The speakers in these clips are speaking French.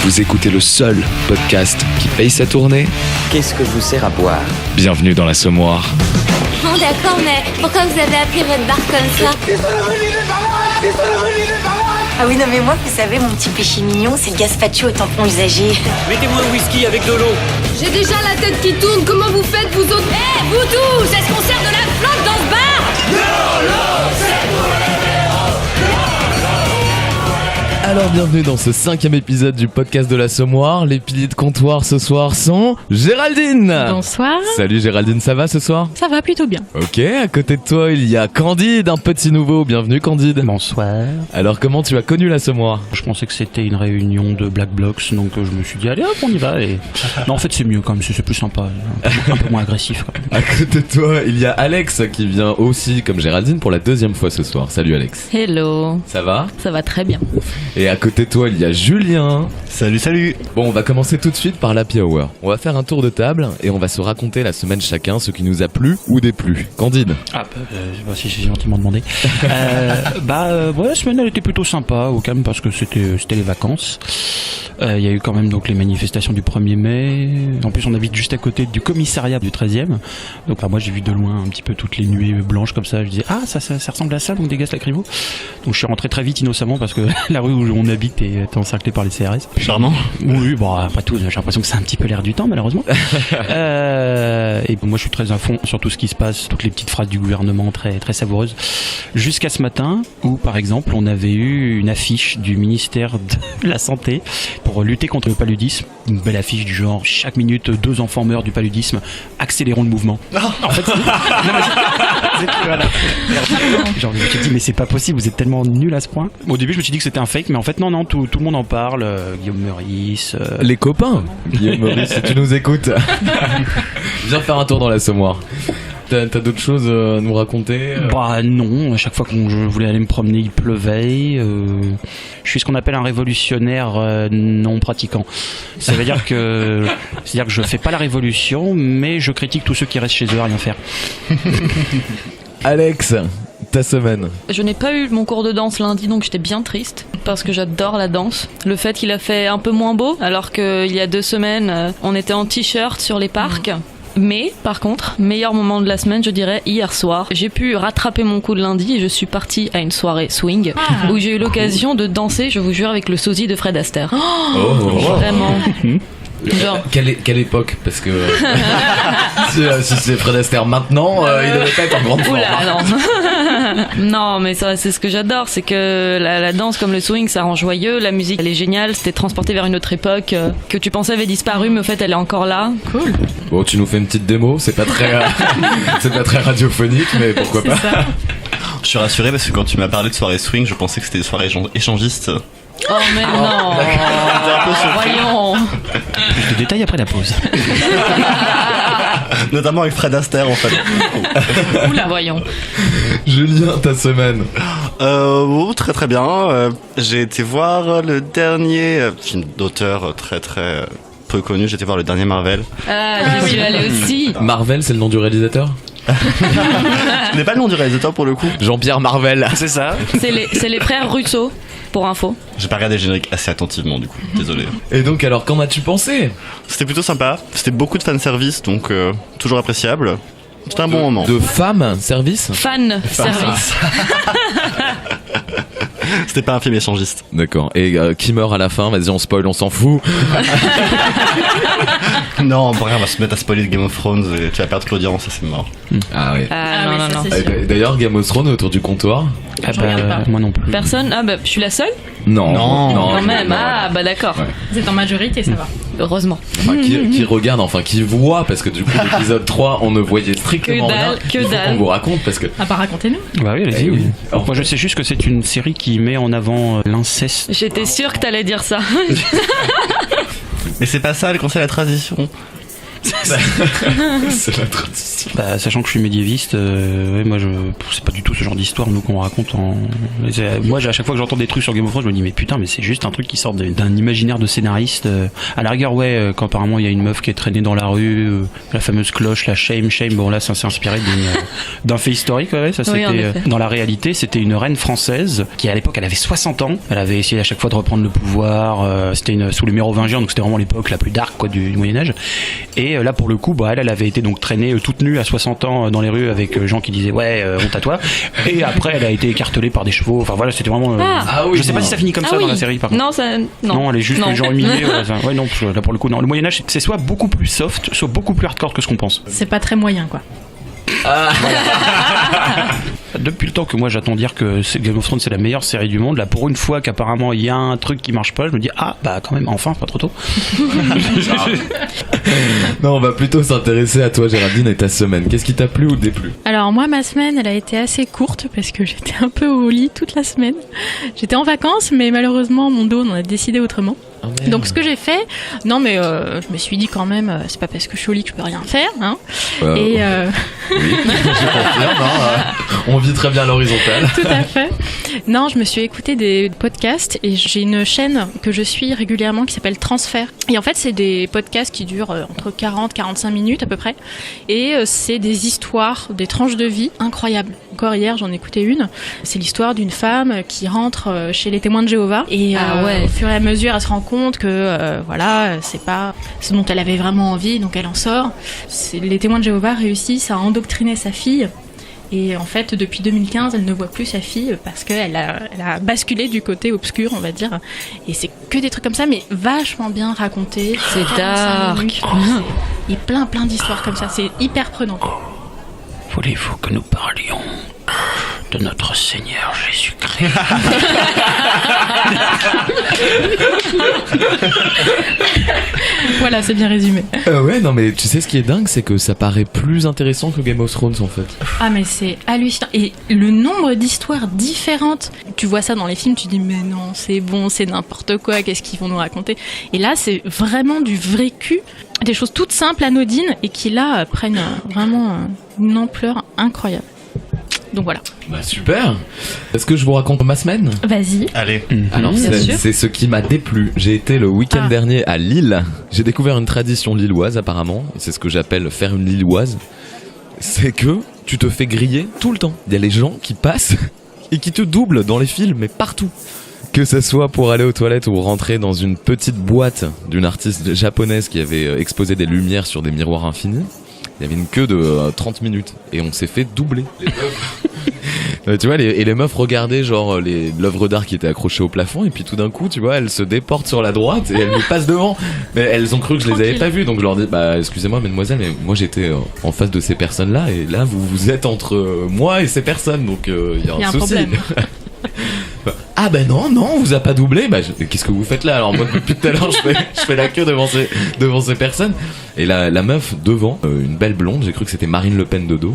Vous écoutez le seul podcast qui paye sa tournée. Qu'est-ce que je vous sers à boire ? Bienvenue dans l'Assommoir. Bon d'accord, mais pourquoi vous avez appelé votre bar comme ça ? Ah oui, non mais moi, vous savez, mon petit péché mignon, c'est le gazpacho au tampon usagé. Mettez-moi un whisky avec de l'eau. J'ai déjà la tête qui tourne, comment vous faites vous autres ? Hé, vous tous, est-ce qu'on sert de la flotte dans ce bar ? Alors bienvenue dans ce 5e épisode du podcast de l'Assommoir. Les piliers de comptoir ce soir sont Géraldine. Bonsoir. Salut Géraldine, ça va ce soir ? Ça va plutôt bien. Ok, à côté de toi il y a Candide, un petit nouveau. Bienvenue Candide. Bonsoir. Alors comment tu as connu l'Assommoir ? Je pensais que c'était une réunion de Black Blocs, donc je me suis dit allez hop on y va. Et... Non en fait c'est mieux quand même, c'est plus sympa, un peu moins agressif quand même. À côté de toi il y a Alex qui vient aussi comme Géraldine pour la 2e fois ce soir. Salut Alex. Hello. Ça va ? Ça va très bien. Et à côté de toi il y a Julien. Salut. Bon, on va commencer tout de suite par l'Happy Hour. On va faire un tour de table et on va se raconter la semaine chacun ce qui nous a plu ou déplu. Candide. Si j'ai gentiment demandé. La semaine elle était plutôt sympa au calme parce que c'était les vacances. Il y a eu quand même donc les manifestations du 1er mai. En plus on habite juste à côté du commissariat du 13e. Donc moi j'ai vu de loin un petit peu toutes les nuées blanches comme ça. Je disais ça ressemble à ça, donc des gaz lacrymaux. Donc je suis rentré très vite innocemment parce que la rue où on habite est encerclée par les CRS. Charmant. Oui, bon après tout j'ai l'impression que c'est un petit peu l'air du temps malheureusement. Et moi je suis très à fond sur tout ce qui se passe, toutes les petites phrases du gouvernement très, très savoureuses. Jusqu'à ce matin où par exemple on avait eu une affiche du ministère de la Santé pour lutter contre le paludisme. Une belle affiche du genre chaque minute 2 enfants meurent du paludisme, accélérons le mouvement. En fait voilà. Genre je me suis dit mais c'est pas possible, vous êtes tellement nuls à ce point. Au début je me suis dit que c'était un fake mais en fait non tout le monde en parle. Guillaume Meurice, Les copains. Guillaume Meurice, si tu nous écoutes. Viens faire un tour dans l'Assommoir. T'as d'autres choses à nous raconter ? Bah non, à chaque fois que je voulais aller me promener, il pleuvait. Je suis ce qu'on appelle un révolutionnaire non pratiquant. Ça veut dire que je fais pas la révolution, mais je critique tous ceux qui restent chez eux à rien faire. Alex, ta semaine. Je n'ai pas eu mon cours de danse lundi, donc j'étais bien triste parce que j'adore la danse. Le fait qu'il a fait un peu moins beau, alors qu'il y a 2 semaines, on était en t-shirt sur les parcs. Mais, par contre, meilleur moment de la semaine, je dirais, hier soir. J'ai pu rattraper mon coup de lundi et je suis partie à une soirée swing où j'ai eu l'occasion de danser, je vous jure, avec le sosie de Fred Astaire. Vraiment. Genre. Quelle époque ? Parce que si c'est Fred Astaire maintenant, il devait pas être en grande forme. Non, mais ça, c'est ce que j'adore, c'est que la danse comme le swing, ça rend joyeux, la musique, elle est géniale, c'était transporté vers une autre époque que tu pensais avait disparu, mais au fait, elle est encore là. Cool. Bon, tu nous fais une petite démo, c'est pas très radiophonique, mais pourquoi pas. Ça. Je suis rassuré parce que quand tu m'as parlé de soirée swing, je pensais que c'était des soirées échangistes. Oh mais non. Voyons. Plus de détails après la pause. Notamment avec Fred Astaire en fait. Oula, voyons. Julien, ta semaine. Très très bien. J'ai été voir le dernier film d'auteur très très peu connu. J'ai été voir le dernier Marvel. J'y suis allée aussi. Marvel, c'est le nom du réalisateur ? Ce n'est pas le nom du réalisateur pour le coup. Jean-Pierre Marvel. C'est ça. C'est les frères Russo, pour info. J'ai pas regardé le générique assez attentivement du coup, désolé. Et donc alors, qu'en as-tu pensé ? C'était plutôt sympa. C'était beaucoup de fanservice, donc toujours appréciable. C'était un bon moment. De femme service ? Fan service. C'était pas un film échangiste. D'accord. Et qui meurt à la fin ? Vas-y, on spoil, on s'en fout. Non, on va se mettre à spoiler de Game of Thrones et tu vas perdre l'audience, ça c'est mort. Ah oui. Non. D'ailleurs, Game of Thrones autour du comptoir. Moi non plus. Personne ? je suis la seule ? Non. Quand même. D'accord. Ouais. Vous êtes en majorité, ça va. Heureusement. Enfin, qui regarde, qui voit, parce que du coup, l'épisode 3, on ne voyait strictement rien. Il faut qu'on vous raconte, parce que... À part racontez-nous. Bah oui, allez-y. oui. Alors, moi je sais juste que c'est une série qui met en avant l'inceste. J'étais sûre que t'allais dire ça. Mais c'est pas ça le conseil à la transition. C'est la transition. Bah, sachant que je suis médiéviste, ouais, moi c'est pas du tout ce genre d'histoire nous qu'on raconte moi à chaque fois que j'entends des trucs sur Game of Thrones je me dis mais putain mais c'est juste un truc qui sort d'un imaginaire de scénariste. À la rigueur ouais quand apparemment il y a une meuf qui est traînée dans la rue, la fameuse cloche, la shame, bon là ça s'est inspiré d'un fait historique, ouais, ça c'était dans la réalité c'était une reine française qui à l'époque elle avait 60 ans, elle avait essayé à chaque fois de reprendre le pouvoir, c'était sous les Mérovingiens donc c'était vraiment l'époque la plus dark quoi du Moyen-Âge et là pour le coup bah elle avait été donc traînée toute nue à 60 ans dans les rues avec gens qui disaient ouais honte à toi et après elle a été écartelée par des chevaux, enfin voilà c'était vraiment oui, je sais pas si ça finit comme ça dans la série par contre. Non elle est juste les gens humiliés ouais non là pour le coup non le Moyen-Âge c'est soit beaucoup plus soft soit beaucoup plus hardcore que ce qu'on pense. C'est pas très moyen quoi. Depuis le temps que moi j'attends dire que Game of Thrones c'est la meilleure série du monde, là pour une fois qu'apparemment il y a un truc qui marche pas, je me dis ah bah quand même enfin pas trop tôt. Non, on va plutôt s'intéresser à toi Géraldine et ta semaine. Qu'est-ce qui t'a plu ou déplu? Alors moi ma semaine elle a été assez courte parce que j'étais un peu au lit toute la semaine. J'étais en vacances mais malheureusement mon dos on a décidé autrement. Donc ce que j'ai fait, non mais je me suis dit quand même, c'est pas parce que je suis au lit que je peux rien faire, hein. Oui, je confirme, on vit très bien à l'horizontale. Tout à fait. Non, je me suis écouté des podcasts et j'ai une chaîne que je suis régulièrement qui s'appelle Transfert. Et en fait, c'est des podcasts qui durent entre 40 et 45 minutes à peu près. Et c'est des histoires, des tranches de vie incroyables. Encore hier, j'en ai écouté une. C'est l'histoire d'une femme qui rentre chez les témoins de Jéhovah. Et au fur et à mesure, elle se rend compte que voilà, c'est pas ce dont elle avait vraiment envie, donc elle en sort. Les témoins de Jéhovah réussissent à endoctriner sa fille. Et en fait, depuis 2015, elle ne voit plus sa fille parce qu'elle a basculé du côté obscur, on va dire. Et c'est que des trucs comme ça, mais vachement bien raconté. C'est dark. Il y a plein d'histoires comme ça. C'est hyper prenant. Voulez-vous que nous parlions de notre Seigneur Jésus-Christ? Voilà, c'est bien résumé. Ouais, non mais tu sais ce qui est dingue, c'est que ça paraît plus intéressant que Game of Thrones en fait. Ah mais c'est hallucinant. Et le nombre d'histoires différentes, tu vois ça dans les films, tu dis mais non, c'est bon, c'est n'importe quoi, qu'est-ce qu'ils vont nous raconter? Et là, c'est vraiment du vrai cul. Des choses toutes simples, anodines, et qui là prennent vraiment une ampleur incroyable. Donc voilà. Bah super. Est-ce que je vous raconte ma semaine? Vas-y. Allez. Alors c'est ce qui m'a déplu. J'ai été le week-end dernier à Lille. J'ai découvert une tradition lilloise apparemment. C'est ce que j'appelle faire une lilloise. C'est que tu te fais griller tout le temps. Il y a les gens qui passent et qui te doublent dans les films, mais partout. Que ce soit pour aller aux toilettes ou rentrer dans une petite boîte d'une artiste japonaise qui avait exposé des lumières sur des miroirs infinis. Il y avait une queue de 30 minutes et on s'est fait doubler. Les meufs. Tu vois, les meufs regardaient genre l'œuvre d'art qui était accrochée au plafond et puis tout d'un coup, tu vois, elles se déportent sur la droite et elles me passent devant. Mais elles ont cru que je les avais pas vues, donc je leur dis bah excusez-moi mesdemoiselles, mais moi j'étais en face de ces personnes-là et là vous êtes entre moi et ces personnes, donc il y a un souci. Ah ben non, on vous a pas doublé. Bah qu'est-ce que vous faites là? Alors moi depuis tout à l'heure je fais la queue devant ces personnes. Et la meuf devant, une belle blonde, j'ai cru que c'était Marine Le Pen de dos.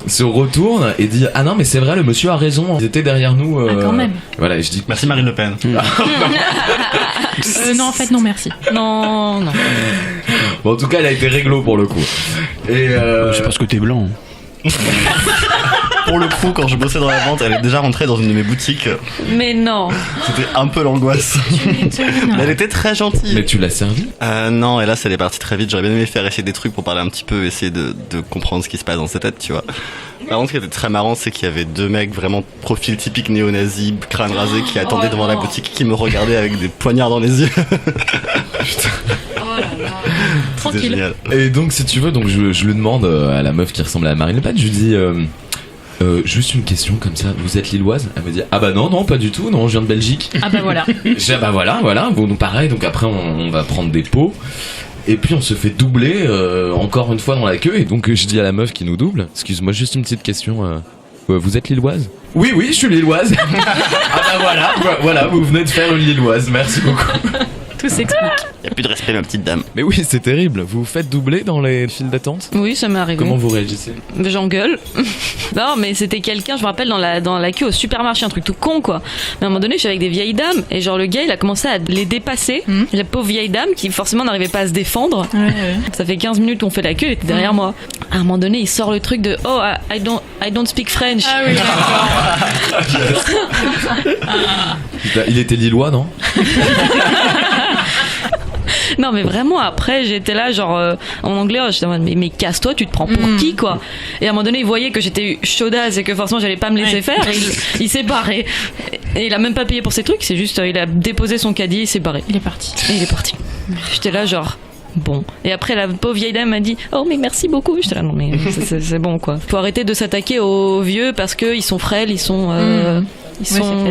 Se retourne et dit ah non mais c'est vrai, le monsieur a raison, ils étaient derrière nous. Quand même. Voilà, et je dis merci Marine Le Pen. Non en fait non merci. Non. Bon en tout cas elle a été réglo pour le coup. Et c'est parce que t'es blanc. Pour le coup, quand je bossais dans la vente, elle est déjà rentrée dans une de mes boutiques. Mais non. C'était un peu l'angoisse. Mais elle était très gentille. Mais tu l'as servi? Non, et là, elle est partie très vite. J'aurais bien aimé faire essayer des trucs pour parler un petit peu, essayer de comprendre ce qui se passe dans sa tête, tu vois. Par contre, ce qui était très marrant, c'est qu'il y avait deux mecs vraiment profil typique néo-nazi, crâne rasé, qui attendaient devant la boutique, qui me regardaient avec des poignards dans les yeux. Putain. C'était génial. Et donc, si tu veux, donc je lui demande à la meuf qui ressemble à Marine Le Pen, je lui dis juste une question comme ça, vous êtes lilloise? Elle me dit ah bah non pas du tout, non je viens de Belgique. Ah bah voilà. Je dis ah bah voilà, bon donc pareil, donc après on va prendre des pots et puis on se fait doubler encore une fois dans la queue et donc je dis à la meuf qui nous double, excuse-moi juste une petite question, vous êtes lilloise? Oui je suis lilloise. Ah bah voilà, vous venez de faire une lilloise, merci beaucoup. Tout s'explique. Y a plus de respect, ma petite dame. Mais oui, c'est terrible. Vous vous faites doubler dans les files d'attente ? Oui, ça m'est arrivé. Comment vous réagissez ? J'engueule. Non, mais c'était quelqu'un, je me rappelle, dans la queue au supermarché, un truc tout con, quoi. Mais à un moment donné, je suis avec des vieilles dames, et genre, le gars, il a commencé à les dépasser. La pauvre vieille dame, qui forcément n'arrivait pas à se défendre. Ouais. Ça fait 15 minutes qu'on fait la queue, elle était derrière moi. À un moment donné, il sort le truc de « Oh, I don't speak French ». Ah oui, Il était lillois, non ? Non, mais vraiment, après, j'étais là, genre, en anglais, j'étais en mode, mais casse-toi, tu te prends pour qui, quoi? Et à un moment donné, il voyait que j'étais chaudasse et que forcément, j'allais pas me laisser faire, et il s'est barré. Et il a même pas payé pour ses trucs, c'est juste, il a déposé son caddie et s'est barré. Il est parti. Et il est parti. J'étais là, genre, bon. Et après, la pauvre vieille dame m'a dit, oh, mais merci beaucoup. J'étais là, non, mais c'est bon, quoi. Faut arrêter de s'attaquer aux vieux parce qu'ils sont frêles, ils sont,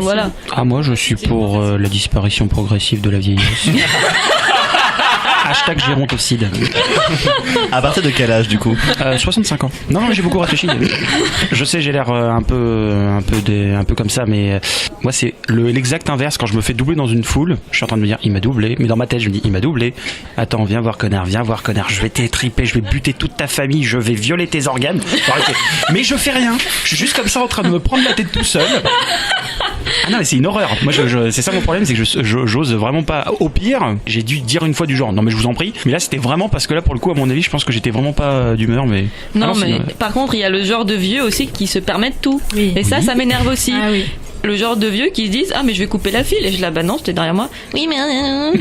voilà. Ah, moi, je suis pour la disparition progressive de la vieillesse. Hashtag gérontocide. À partir de quel âge, du coup 65 ans. Non, j'ai beaucoup réfléchi. Je sais, j'ai l'air un peu comme ça, mais moi, c'est l'exact inverse. Quand je me fais doubler dans une foule, je suis en train de me dire, il m'a doublé. Mais dans ma tête, je me dis, il m'a doublé. Attends, viens voir, connard. Je vais t'étriper, je vais buter toute ta famille, je vais violer tes organes. Mais je fais rien. Je suis juste comme ça en train de me prendre la tête tout seul. Ah non, mais c'est une horreur. Moi, c'est ça mon problème, c'est que j'ose vraiment pas. Au pire, j'ai dû dire une fois du genre, non mais je vous en prie. Mais là, c'était vraiment parce que là, pour le coup, à mon avis, je pense que j'étais vraiment pas d'humeur. Mais non, mais par contre, il y a le genre de vieux aussi qui se permettent tout. Oui. Et ça m'énerve aussi. Ah oui. Le genre de vieux qui se disent ah mais je vais couper la file et je la bah non c'était derrière moi oui mais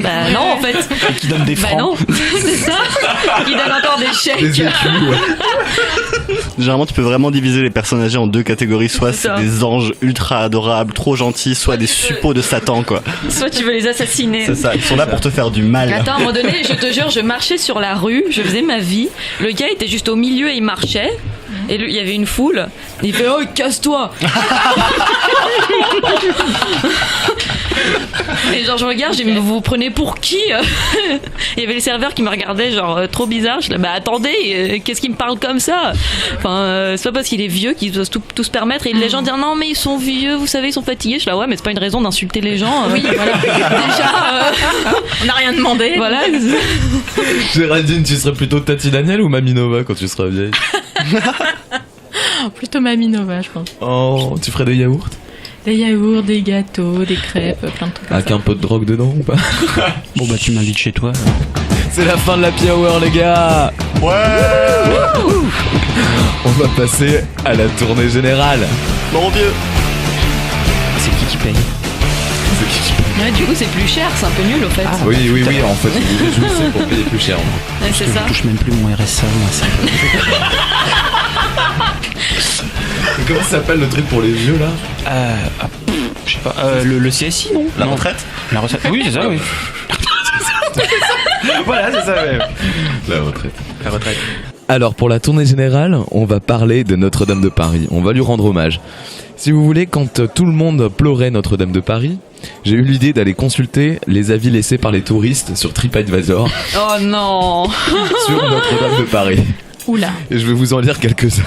bah non en fait et qui donne des francs bah non c'est ça qui donne encore des chèques des écus, ouais. Généralement tu peux vraiment diviser les personnes âgées en deux catégories, soit c'est des anges ultra adorables trop gentils, soit des suppôts de Satan quoi, soit tu veux les assassiner, c'est ça, ils sont là pour te faire du mal. Attends, à un moment donné je te jure je marchais sur la rue, je faisais ma vie, le gars était juste au milieu et il marchait. Et il y avait une foule. Il fait oh casse-toi. Et genre je regarde, j'ai dit mais vous vous prenez pour qui? Il y avait les serveurs qui me regardaient genre trop bizarre. Je dis bah attendez, qu'est-ce qu'il me parle comme ça? Enfin c'est pas parce qu'il est vieux qu'ils doivent tout se permettre. Et les gens disent non mais ils sont vieux, vous savez ils sont fatigués. Je suis là ouais mais c'est pas une raison d'insulter les gens. Oui voilà. Déjà on n'a rien demandé. Voilà. Géraldine, tu serais plutôt Tati Daniel ou Mamie Nova quand tu seras vieille? Plutôt Mamie Nova, je pense. Oh, tu ferais des yaourts? Des yaourts, des gâteaux, des crêpes, plein de trucs. Avec un peu de drogue dedans ou pas? Bon bah tu m'invites chez toi. C'est la fin de la Happy Hour les gars. Ouais. On va passer à la tournée générale. Mon vieux. C'est qui paye? C'est qui paye? Ouais, du coup c'est plus cher, c'est un peu nul au fait. Ah, oui, en fait, je le sais pour payer plus cher. Ouais, c'est ça. Je touche même plus mon RSA, moi ça. Comment ça s'appelle le truc pour les vieux là? Je sais pas. Le CSI non? La retraite? La retraite. Oui c'est ça oui. Voilà c'est ça ouais. La retraite. Alors pour la tournée générale, on va parler de Notre-Dame de Paris. On va lui rendre hommage. Si vous voulez, quand tout le monde pleurait Notre-Dame de Paris, j'ai eu l'idée d'aller consulter les avis laissés par les touristes sur TripAdvisor. Oh non. Sur Notre-Dame de Paris. Oula. Et je vais vous en lire quelques-uns.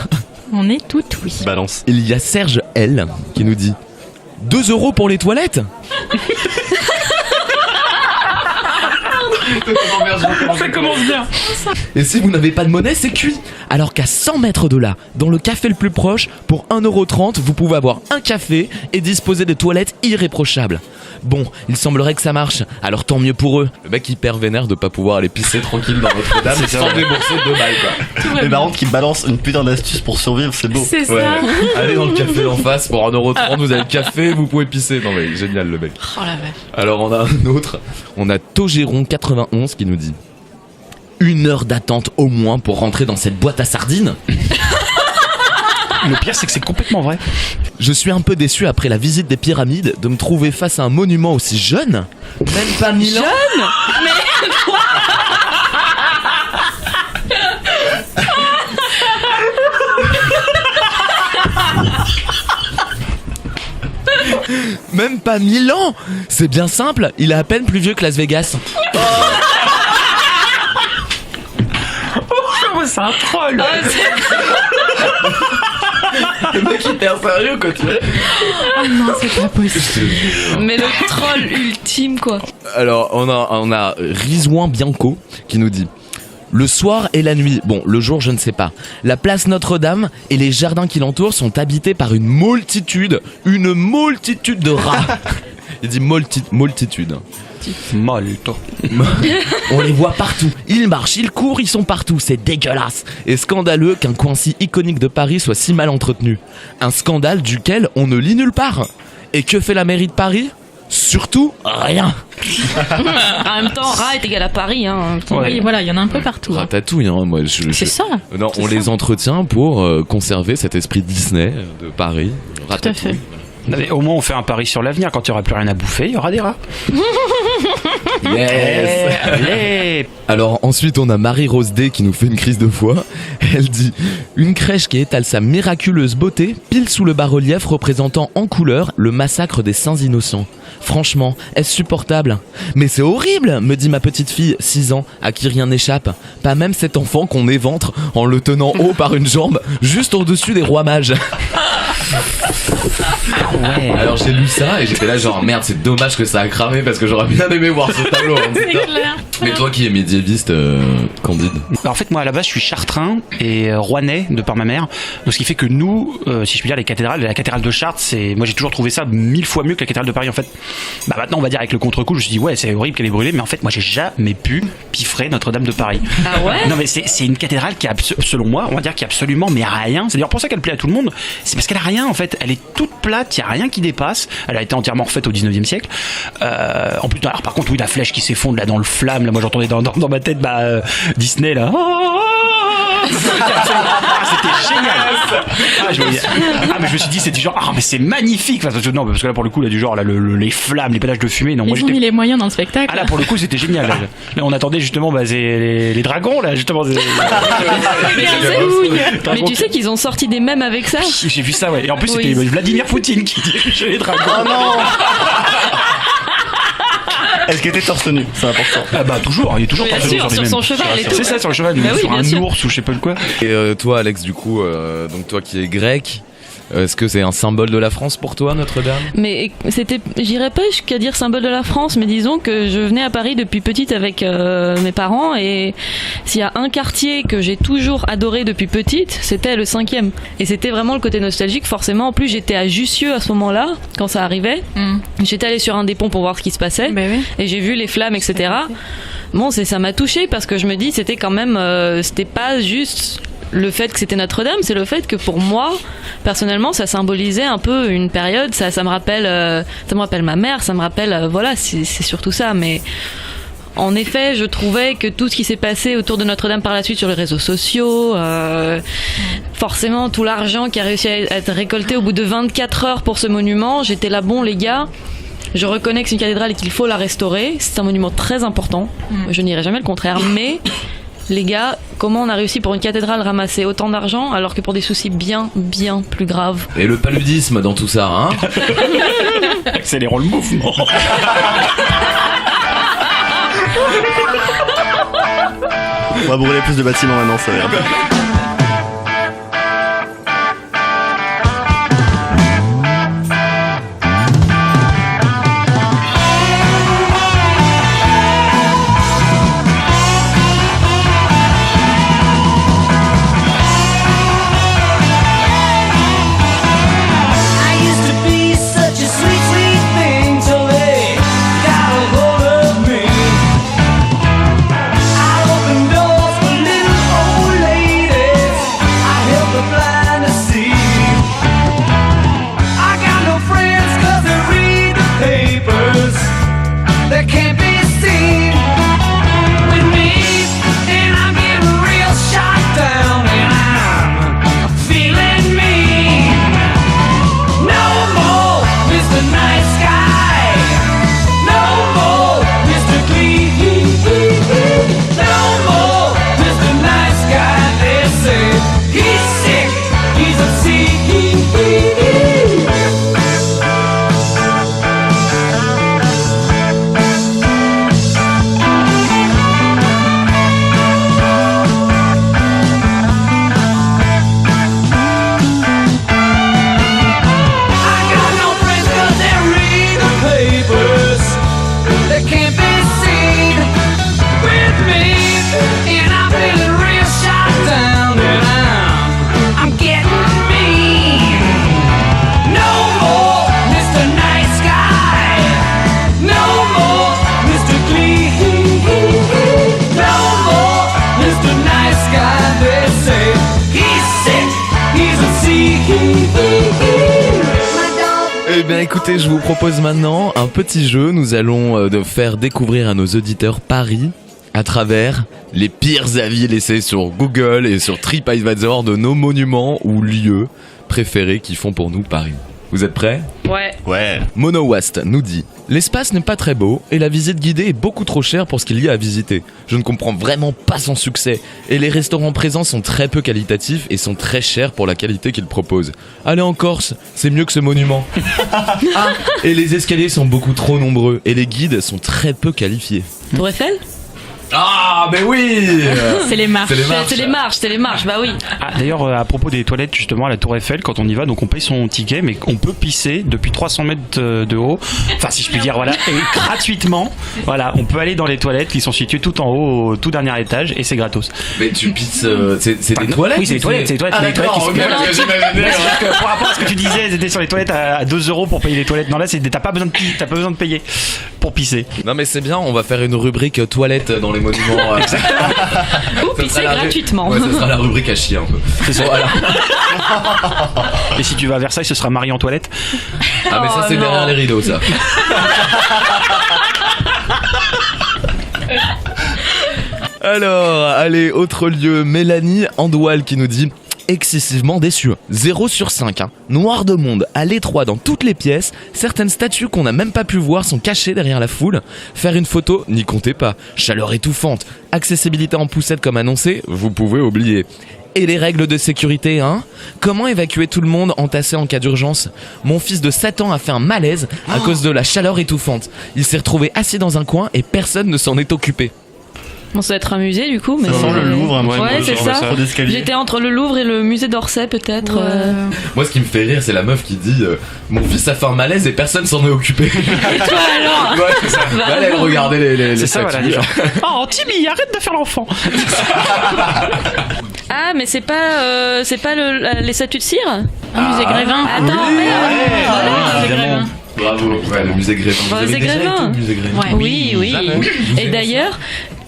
On est tout oui. Balance. Il y a Serge L qui nous dit 2 € pour les toilettes. Ça commence bien. Et si vous n'avez pas de monnaie, c'est cuit. Alors qu'à 100 mètres de là, dans le café le plus proche, pour 1,30 €, vous pouvez avoir un café et disposer de toilettes irréprochables. Bon, il semblerait que ça marche, alors tant mieux pour eux. Le mec hyper vénère de pas pouvoir aller pisser tranquille dans Notre-Dame sans débourser 2 balles quoi. Les marrantes qui balancent une putain d'astuce pour survivre, c'est beau. C'est Ouais. ça. Allez dans le café en face, pour 1,30 €, vous avez le café, vous pouvez pisser. Non mais génial le mec. Oh la vache. Alors on a un autre, on a Togéron91 qui nous dit 1 heure d'attente au moins pour rentrer dans cette boîte à sardines. Le pire c'est que c'est complètement vrai. Je suis un peu déçu après la visite des pyramides de me trouver face à un monument aussi jeune. Même pas 1000 ans. Jeune. Même pas 1000 ans. C'est bien simple, il est à peine plus vieux que Las Vegas. Oh c'est un troll. Le mec hyper sérieux quand tu Ah non, c'est pas possible. Mais le troll ultime, quoi. Alors, on a Rizouin Bianco qui nous dit: le soir et la nuit, bon, le jour je ne sais pas, la place Notre-Dame et les jardins qui l'entourent sont habités par une multitude de rats. Il dit multitude. Molto. On les voit partout. Ils marchent, ils courent, ils sont partout. C'est dégueulasse. Et scandaleux qu'un coin si iconique de Paris soit si mal entretenu. Un scandale duquel on ne lit nulle part. Et que fait la mairie de Paris ? Surtout rien. En même temps, rat est égal à Paris. Hein. Oui, voilà, il y en a un peu partout. Ratatouille, hein. Moi, C'est ça. Non, C'est on ça. les entretient pour conserver cet esprit Disney de Paris. Tout à fait. Mais au moins, on fait un pari sur l'avenir. Quand il n'y aura plus rien à bouffer, il y aura des rats. Yes. Allez. Alors ensuite on a Marie-Rose D qui nous fait une crise de foi. Elle dit: une crèche qui étale sa miraculeuse beauté pile sous le bas-relief représentant en couleur le massacre des saints innocents. Franchement, est-ce supportable ? Mais c'est horrible, me dit ma petite fille, 6 ans, à qui rien n'échappe. Pas même cet enfant qu'on éventre en le tenant haut par une jambe, juste au-dessus des rois mages. Ouais. Alors j'ai lu ça et j'étais là genre merde, c'est dommage que ça a cramé parce que j'aurais bien aimé voir ce tableau. C'est clair. Mais toi qui es médiéviste, Candide. En fait, moi à la base, je suis chartrain et rouennais de par ma mère. Donc, ce qui fait que nous, si je puis dire, la cathédrale de Chartres, moi j'ai toujours trouvé ça 1000 fois mieux que la cathédrale de Paris en fait. Bah maintenant, on va dire avec le contre-coup, je me suis dit ouais, c'est horrible qu'elle ait brûlé, mais en fait, moi j'ai jamais pu piffrer Notre-Dame de Paris. Ah ouais ? Non mais c'est une cathédrale qui a selon moi, on va dire qui a absolument mais rien. C'est d'ailleurs pour ça qu'elle plaît à tout le monde. C'est parce qu'elle a rien en fait. Elle est toute plate, il y a rien qui dépasse. Elle a été entièrement refaite au 19e siècle. En plus, alors par contre, oui, la flèche qui s'effondre là dans le flamme. Là, moi j'entendais dans ma tête Disney là. C'était génial. Mais je me suis dit c'était genre mais c'est magnifique. Enfin, non, parce que là pour le coup là du genre là les flammes, les pédages de fumée. Non, moi Ils ont mis les moyens dans le spectacle. Ah là pour le coup c'était génial. Là, on attendait justement les dragons là justement. Mais tu sais qu'ils ont sorti des mèmes avec ça ? J'ai vu ça ouais. Et en plus c'était Vladimir Poutine qui dirigeait les dragons. Oh non. Est-ce qu'il était torse nu ? C'est important. Ah bah toujours, il est toujours Bien torse nu sûr, sur son cheval et tout. C'est ça, sur le cheval, Bah oui, sur bien un sûr. ours ou je sais pas quoi. Et toi Alex du coup, donc toi qui es grec, est-ce que c'est un symbole de la France pour toi Notre-Dame ? Mais j'irais pas jusqu'à dire symbole de la France, mais disons que je venais à Paris depuis petite avec mes parents, et s'il y a un quartier que j'ai toujours adoré depuis petite, c'était le 5e. Et c'était vraiment le côté nostalgique, forcément. En plus, j'étais à Jussieu à ce moment-là, quand ça arrivait. J'étais allée sur un des ponts pour voir ce qui se passait, et j'ai vu les flammes, etc. Bon, ça m'a touchée parce que je me dis, c'était quand même, c'était pas juste le fait que c'était Notre-Dame, c'est le fait que pour moi, personnellement, ça symbolisait un peu une période. Ça me rappelle ma mère, ça me rappelle, voilà, c'est surtout ça. Mais en effet, je trouvais que tout ce qui s'est passé autour de Notre-Dame par la suite sur les réseaux sociaux, forcément tout l'argent qui a réussi à être récolté au bout de 24 heures pour ce monument, j'étais là, bon les gars, je reconnais que c'est une cathédrale et qu'il faut la restaurer, c'est un monument très important, je n'irai jamais le contraire, mais les gars, comment on a réussi pour une cathédrale ramasser autant d'argent alors que pour des soucis bien plus graves. Et le paludisme dans tout ça, hein ? Accélérons le mouvement. On va brûler plus de bâtiments maintenant, ça va. Doors for little old lady. bien écoutez, je vous propose maintenant un petit jeu. Nous allons faire découvrir à nos auditeurs Paris à travers les pires avis laissés sur Google et sur TripAdvisor de nos monuments ou lieux préférés qui font pour nous Paris. Vous êtes prêts ? Ouais. MonoWast nous dit « L'espace n'est pas très beau et la visite guidée est beaucoup trop chère pour ce qu'il y a à visiter. Je ne comprends vraiment pas son succès et les restaurants présents sont très peu qualitatifs et sont très chers pour la qualité qu'ils proposent. Allez en Corse, c'est mieux que ce monument. Et les escaliers sont beaucoup trop nombreux et les guides sont très peu qualifiés. » Tour Eiffel ? Ah, mais oui. C'est les marches. C'est les marches, bah oui. Ah, d'ailleurs, à propos des toilettes, justement, à la Tour Eiffel, quand on y va, donc on paye son ticket, mais on peut pisser depuis 300 mètres de haut. Enfin, si je puis dire, voilà. Et gratuitement, voilà, on peut aller dans les toilettes qui sont situées tout en haut, au tout dernier étage, et c'est gratos. Mais tu pisses, c'est des toilettes? Oui, c'est des toilettes, Ah, d'accord, ok, parce que j'imaginais. Par rapport à ce que tu disais, c'était sur les toilettes à 2 € pour payer les toilettes. Non, là, t'as pas besoin de payer pour pisser. Non, mais c'est bien, on va faire une rubrique toilettes dans les monuments. Ou pisser gratuitement. Ouais, ça sera la rubrique à chier un peu. C'est ça. Voilà. Et si tu vas à Versailles, ce sera Marie en toilette. Ah, mais ça, c'est derrière les rideaux, ça. Alors, allez, autre lieu, Mélanie Andoual qui nous dit excessivement déçu. 0 sur 5. Noir de monde, à l'étroit dans toutes les pièces. Certaines statues qu'on n'a même pas pu voir sont cachées derrière la foule. Faire une photo, n'y comptez pas. Chaleur étouffante. Accessibilité en poussette comme annoncé, vous pouvez oublier. Et les règles de sécurité, hein ? Comment évacuer tout le monde entassé en cas d'urgence ? Mon fils de 7 ans a fait un malaise à cause de la chaleur étouffante. Il s'est retrouvé assis dans un coin et personne ne s'en est occupé. Bon, ça va être un musée du coup, mais Ça sent le Louvre un peu. Ouais, c'est ça. J'étais entre le Louvre et le musée d'Orsay peut-être. Moi, ce qui me fait rire, c'est la meuf qui dit mon fils a fait un malaise et personne s'en est occupé. Et toi alors ? Ouais, c'est ça. Bah, allez regarder les c'est ça, statues. voilà, oh, Timmy, arrête de faire l'enfant. Ah, mais c'est pas les statues de cire ? Un musée Grévin. Attends, Musée Grévin. Bravo, ouais, le musée Grévin. Bah, Vous avez c'est déjà Grévin. été au musée Grévin ? Ouais. Oui. Et d'ailleurs,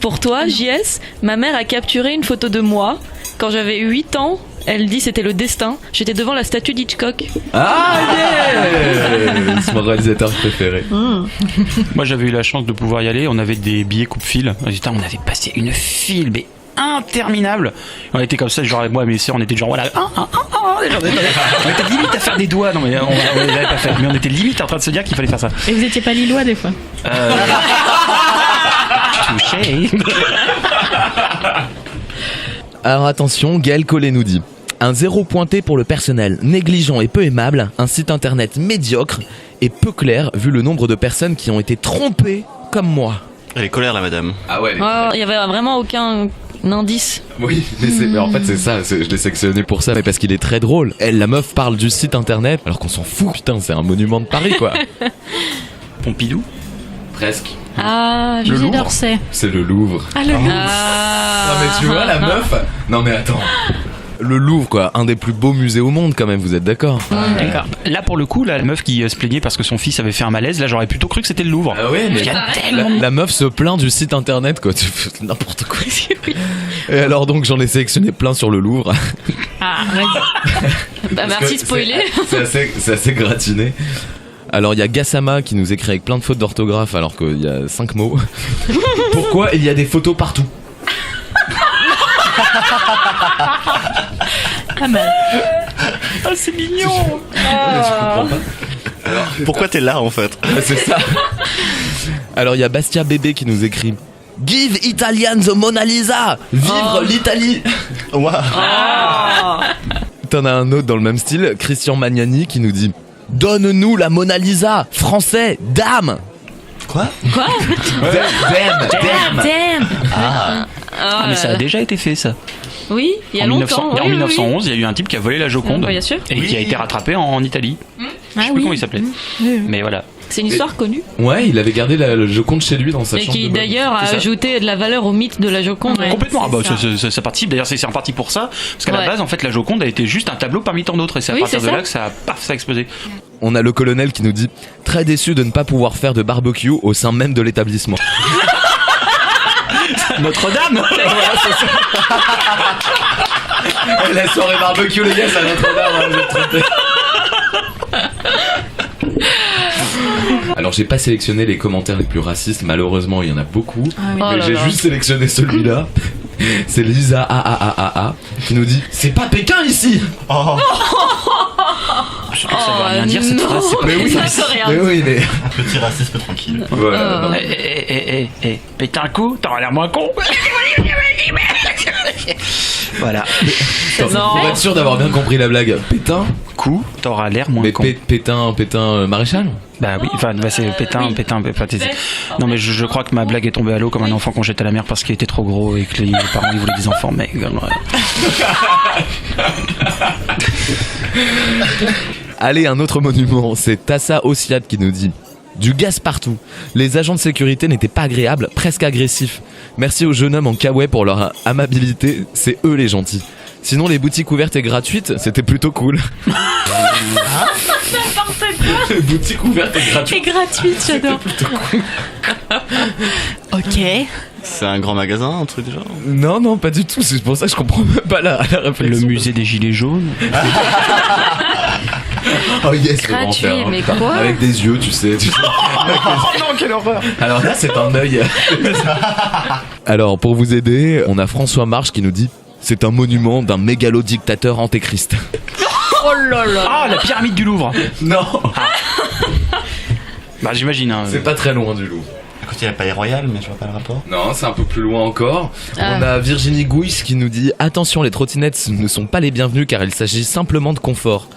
pour toi, JS, ma mère a capturé une photo de moi quand j'avais 8 ans. Elle dit c'était le destin. J'étais devant la statue d'Hitchcock. Ah yeah. C'est mon réalisateur préféré. Moi, j'avais eu la chance de pouvoir y aller. On avait des billets coupe-fil. On avait passé une file, mais interminable. On était comme ça, genre moi et mes sœurs, on était genre voilà. On était limite à faire des doigts. Non mais on les avait pas fait. Mais on était limite en train de se dire qu'il fallait faire ça. Et vous étiez pas lillois des fois ? Touché. Alors attention, Gaël Collet nous dit un 0 pointé pour le personnel négligent et peu aimable, un site internet médiocre et peu clair vu le nombre de personnes qui ont été trompées comme moi. Elle est colère, la madame. Ah ouais. Il y avait vraiment aucun indice. Oui, mais en fait c'est ça, je l'ai sélectionné pour ça, mais parce qu'il est très drôle. Elle, la meuf, parle du site internet alors qu'on s'en fout, putain, c'est un monument de Paris quoi. Pompidou. Presque. Ah, Le Louvre d'Orsay. C'est le Louvre. Ah, le Louvre. Non mais tu vois la meuf. Non mais attends. Le Louvre quoi, un des plus beaux musées au monde quand même, vous êtes d'accord ? D'accord. Là pour le coup, la meuf qui se plaignait parce que son fils avait fait un malaise, là j'aurais plutôt cru que c'était le Louvre. Ah ouais, mais Il y a tellement la meuf se plaint du site internet quoi, tu fais n'importe quoi. Et alors donc j'en ai sélectionné plein sur le Louvre. Ah, vas-y. Bah, merci de spoiler. C'est assez gratiné. Alors il y a Gassama qui nous écrit avec plein de fautes d'orthographe alors qu'il y a 5 mots. Pourquoi il y a des photos partout ? Pas mal. Ah c'est mignon. Je comprends pas. Alors, Pourquoi t'es là en fait? c'est ça. Alors il y a Bastia Bébé qui nous écrit Give Italian the Mona Lisa. Vivre l'Italie. Wow. T'en as un autre dans le même style, Christian Magnani qui nous dit Donne-nous la Mona Lisa. Français, dame. Quoi? Damn. Ah mais ça a déjà été fait ça. Oui, il y a longtemps. En 1911, il y a eu un type qui a volé la Joconde bien sûr. et qui a été rattrapé en Italie. Je sais plus comment il s'appelait. Mais voilà. C'est une histoire connue. Ouais, il avait gardé la Joconde chez lui dans sa Et chambre. qui de bonne. d'ailleurs a C'est ça. ajouté de la valeur au mythe de la Joconde. Ouais. Complètement. Ah bah, C'est ça participe. D'ailleurs, c'est en partie pour ça. Parce qu'à la Ouais. base, en fait, la Joconde a été juste un tableau parmi tant d'autres. Et c'est à Oui, partir c'est de ça. là que ça a explosé. On a le colonel qui nous dit Très déçu de ne pas pouvoir faire de barbecue au sein même de l'établissement. Notre-Dame. La soirée barbecue, les gars, c'est à Notre-Dame, hein, vous êtes trompés. Alors j'ai pas sélectionné les commentaires les plus racistes, malheureusement il y en a beaucoup, Ah oui. mais Oh là j'ai là. juste sélectionné celui-là. C'est Lisa AAAA qui nous dit c'est pas Pékin ici. Surtout que ça veut rien dire cette non. phrase. C'est pas Mais oui, Ça veut rien mais oui, mais Petit racisme tranquille. voilà. non. Pète un coup, t'auras l'air moins con. Voilà. Attends, pour être sûr d'avoir bien compris la blague, Pétain, Coup, t'auras l'air moins mais con. Pétain maréchal. Bah oui, enfin c'est pétain. Non mais je crois que ma blague est tombée à l'eau comme un enfant qu'on jette à la mer parce qu'il était trop gros et que les parents ils voulaient des enfants. Mais Allez, un autre monument, c'est Tassa Ossiad qui nous dit du gaz partout. Les agents de sécurité n'étaient pas agréables, presque agressifs. Merci aux jeunes hommes en kawaii pour leur amabilité, c'est eux les gentils. Sinon, les boutiques ouvertes et gratuites, c'était plutôt cool. Les boutiques ouvertes et C'est gratuites. gratuite, j'adore. Ok. C'est un grand magasin, un truc du genre. Non, pas du tout. C'est pour ça que je comprends même pas la le réflexion. musée des gilets jaunes. Oh yes, le grand Gratuit, frère. mais quoi? Avec des yeux, tu sais. Non, quelle horreur. Alors là, c'est un œil. Alors, pour vous aider, on a François Marche qui nous dit c'est un monument d'un mégalo-dictateur antéchrist. Oh là là. Ah, la pyramide du Louvre. Non, Bah j'imagine. Hein. c'est pas très loin du Louvre. À côté, il y a le Palais Royal, mais je vois pas le rapport. Non, c'est un peu plus loin encore. Ah. On a Virginie Gouys qui nous dit attention, les trottinettes ne sont pas les bienvenues car il s'agit simplement de confort.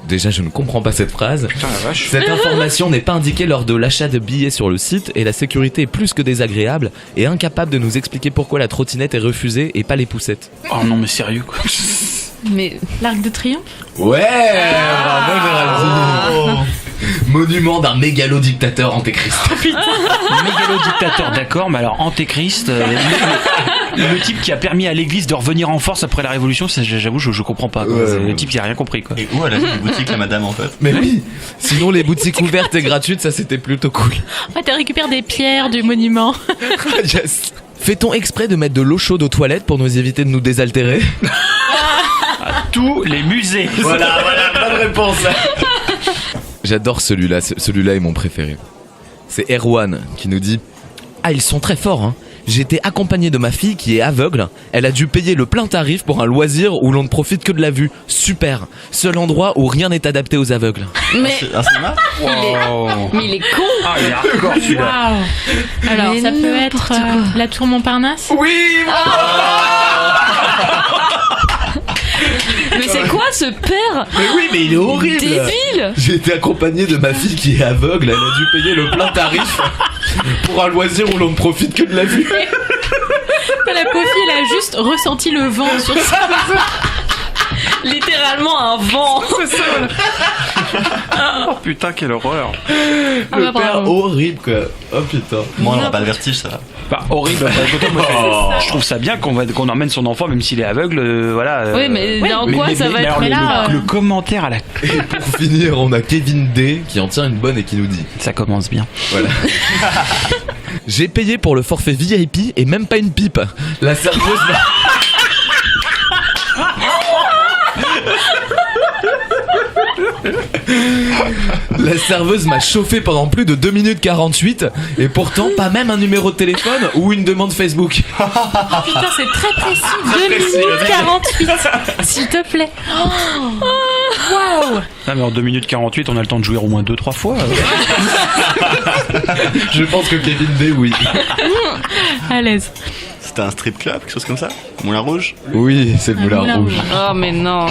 Déjà, je ne comprends pas cette phrase. Putain la vache. Cette information n'est pas indiquée lors de l'achat de billets sur le site et la sécurité est plus que désagréable et incapable de nous expliquer pourquoi la trottinette est refusée et pas les poussettes. Oh non mais sérieux quoi. Mais L'Arc de Triomphe. Ouais, bravo Géraldine. Monument d'un mégalo-dictateur antéchrist. Mégalo-dictateur, d'accord, mais alors Antéchrist, le type qui a permis à l'église de revenir en force après la Révolution, ça, j'avoue, je comprends pas. Quoi. Ouais, C'est ouais. le type qui a rien compris. Quoi. Et où elle a fait les boutiques, la madame, en fait? Mais oui, sinon les boutiques ouvertes et gratuites, ça c'était plutôt cool. Ah, tu récupères des pierres du monument. Yes. Fait-on exprès de mettre de l'eau chaude aux toilettes pour nous éviter de nous désaltérer? Tous les musées. Voilà, bonne réponse. J'adore celui-là, celui-là est mon préféré. C'est Erwan qui nous dit ah, ils sont très forts, hein. J'ai été accompagné de ma fille qui est aveugle. Elle a dû payer le plein tarif pour un loisir où l'on ne profite que de la vue. Super. Seul endroit où rien n'est adapté aux aveugles. mais Un cinéma? mais il est con. Ah, il est hardcore celui-là. Waouh. Alors, Mais ça peut n'importe être quoi. la tour Montparnasse. Oui. Mais c'est quoi ce père Mais oui, mais il est horrible. débile? J'ai été accompagné de ma fille qui est aveugle. Elle a dû payer le plein tarif pour un loisir où l'on ne profite que de la vue. La pauvre fille, elle a juste ressenti le vent sur sa Littéralement un vent. Oh putain, quelle horreur. Le bah, père bravo. horrible quoi. Oh putain. Moi, on n'a pas le vertige, ça va. Bah, horrible. Bah, écoute, moi, je trouve ça bien qu'on emmène son enfant, même s'il est aveugle. Voilà. Oui, mais dans quoi ça va mais être alors, là, le commentaire à la. Et pour finir, on a Kevin D qui en tient une bonne et qui nous dit Ça commence bien. voilà. J'ai payé pour le forfait VIP et même pas une pipe. La serveuse m'a... La serveuse m'a chauffé pendant plus de 2 minutes 48 et pourtant pas même un numéro de téléphone ou une demande Facebook. Putain, c'est très précis. 2 précis, minutes 48. S'il te plaît. Waouh. Ah, mais en 2 minutes 48, on a le temps de jouer au moins 2-3 fois. Je pense que Kevin D, oui. À l'aise. C'était un strip club, quelque chose comme ça? Moulin Rouge? Oui, c'est le Moulin Moulin Rouge. Oh mais non.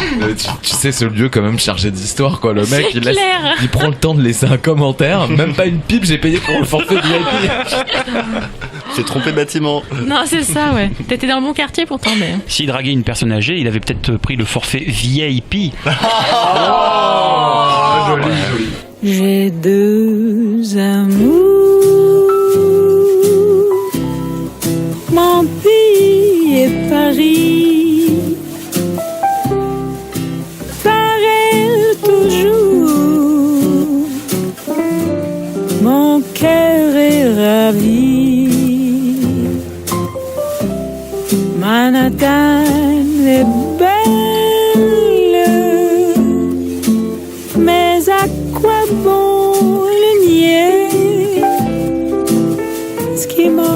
Tu sais, ce lieu quand même chargé d'histoire quoi. Le mec, C'est il, laisse- clair. il prend le temps de laisser un commentaire. Même pas une pipe, j'ai payé pour le forfait VIP. J'ai trompé de bâtiment. Non, c'est ça, ouais. T'étais dans le bon quartier pourtant, mais. S'il draguait une personne âgée, il avait peut-être pris le forfait VIP. Joli. J'ai deux amours, mon pays et Paris, pareil toujours, mon cœur est ravi. Manhattan est belle, mais à quoi bon le nier?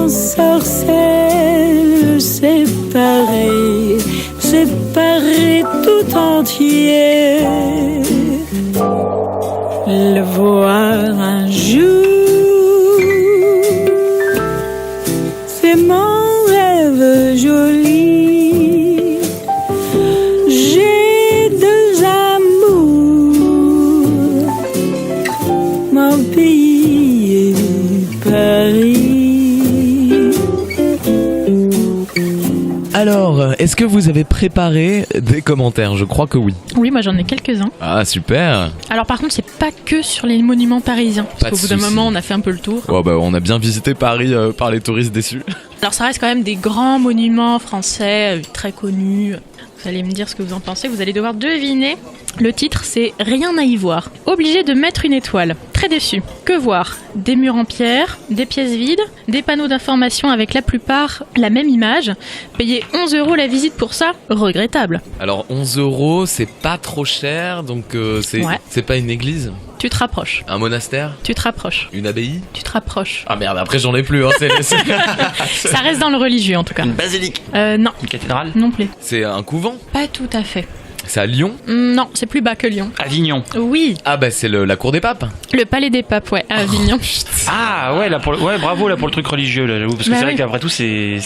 s'ensorcelle, séparé, séparé tout entier. Le voir un jour, c'est mon rêve joli. J'ai deux amours, mon pays et Paris. Alors, est-ce que vous avez préparé des commentaires? Je crois que oui. Oui, moi j'en ai quelques-uns. Ah, super. Alors par contre, c'est pas que sur les monuments parisiens. Pas Parce de qu'au bout d'un souci. moment, on a fait un peu le tour. Oh, bah, on a bien visité Paris par les touristes déçus. Alors ça reste quand même des grands monuments français très connus. Vous allez me dire ce que vous en pensez. Vous allez devoir deviner. Le titre, c'est Rien à y voir. Obligé de mettre une étoile. Très déçu. Que voir? Des murs en pierre, des pièces vides, des panneaux d'information avec la plupart la même image. Payer 11 € la visite pour ça? Regrettable. Alors, 11 €, c'est pas trop cher, donc Ouais. c'est pas une église? Tu te rapproches. Un monastère? Tu te rapproches. Une abbaye? Tu te rapproches. Ah merde, après j'en ai plus. Hein, Ça reste dans le religieux en tout cas. Une basilique. Non. Une cathédrale? Non plus. C'est un couvent? Pas tout à fait. C'est à Lyon? Non, c'est plus bas que Lyon. Avignon. Oui. Ah bah c'est la cour des papes? Le palais des papes, ouais, à Avignon. Ah ouais, là ouais, bravo là pour le truc religieux là, j'avoue, parce que Bah c'est vrai oui. qu'après tout c'est. Et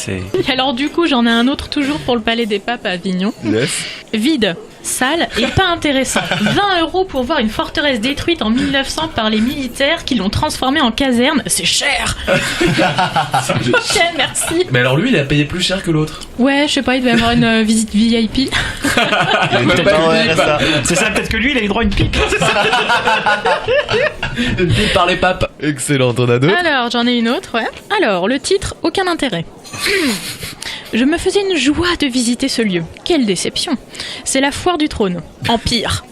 alors du coup, j'en ai un autre toujours pour le palais des papes à Avignon. Yes. Vide, sale et pas intéressant. 20 € pour voir une forteresse détruite en 1900 par les militaires qui l'ont transformée en caserne. C'est cher. Ok, merci. Mais alors lui, il a payé plus cher que l'autre. Ouais, je sais pas, il devait avoir une visite VIP. Il a peut-être pas en RSA. C'est ça, peut-être que lui il a eu droit à une pipe. Une pipe par les papes. Excellent, on a deux. Alors, j'en ai une autre, ouais. Alors, le titre, aucun intérêt. Je me faisais une joie de visiter ce lieu. Quelle déception. C'est la foire du trône. Empire.